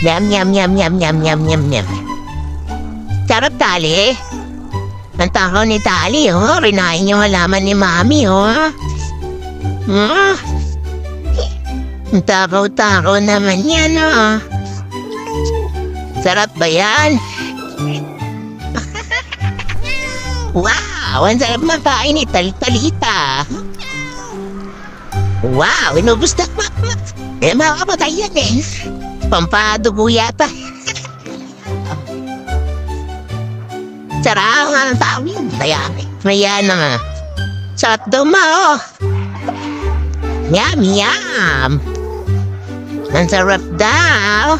Yum, yum, yum, yum, yum, yum, yum, yum. Sarap, Tali. Ang takaw ni Tali, oh. Rinain yung halaman ni Mami, oh. Oh. Ang takaw-takaw naman yan, oh. Sarap ba yan? Wow! Ang sarap makain ni Talita. Wow! Inubos na. Makakapatay yan, eh. Pampadugo yata. Sarap nga ng tao yun. Maya na nga. Sarap daw oh. Yum, yum. Ang sarap daw.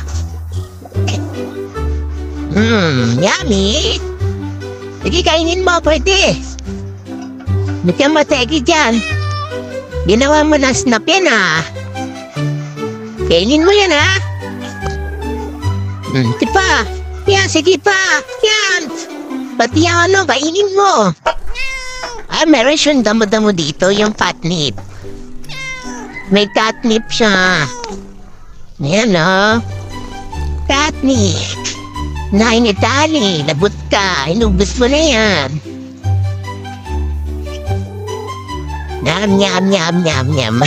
Yummy. Sige, kainin mo, pwede. Hindi ka mategi dyan. Ginawa mo na snap yan, ha? Kainin mo yan, ha? Sige pa. Yan, sige pa. Yan. Pati yung ano, kainin mo. Meron siyang damo-damo dito, yung catnip. May catnip siya. Yan, oh. Catnip. Nain ni Tali, labot ka. Inubos mo na yan. Nyam, nyam, nyam, nyam, nyam.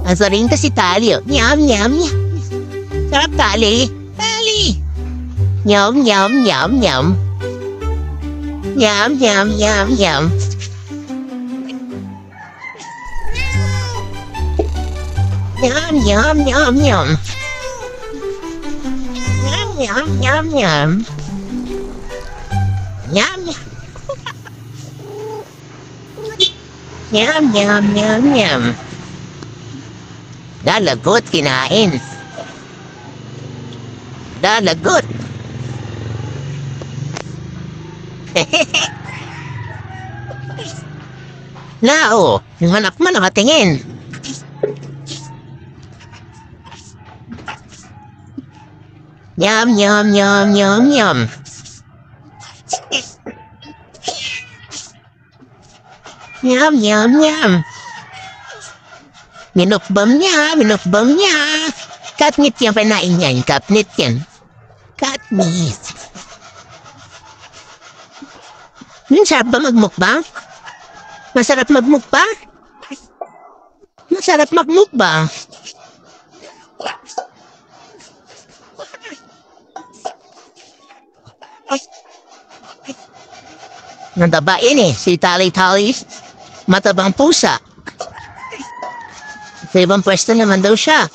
Ang saring ka si Tali, oh. Nyam, nyam, nyam. Sarap, Tali. Tali. Nyam, nyam, nyam, nyam. Nyam, nyam, nyam, nyam. Nyam, nyam, nyam, nyam. Nyam, nyam, nyam. Nyam, nyam, nyam, nyam, nyam. Lalagot, kinain. Lalagot. Lao, yung anak mo nakatingin. Yum, yum, yum, yum, yum. Yum, yum, yum. Minukbam niya. Catnip yung panain niya, catnip yan. Catnip. Sarap ba magmukbang? Masarap magmukbang? Masarap magmukbang. Nandabain eh, si Tali-Tali. Matabang pusa. Sa ibang pwesto naman daw siya.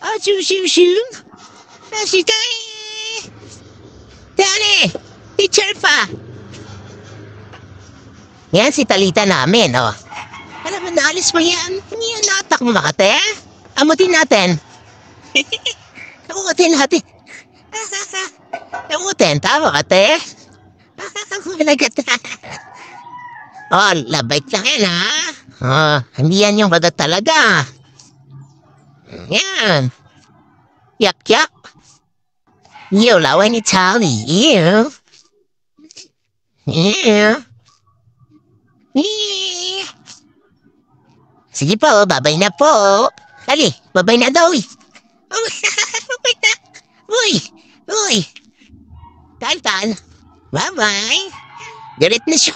Oh, shoo. Si Tali. Tali, teacher pa. Yan si Talita namin, oh. Alam mo, naalis mo yan. Hindi yan natak mo makate. Amutin natin. Amutin natin. Amutin, tama kate. Oh, labait lang yan, ha? Oh, hindi yan yung bagat talaga. Yan. Yak. Ew, laway ni Tali. Ew. Sige po, babay na po. Dali, babay na daw. Babay na. Uy. Tal. Bye-bye. Galit na siya.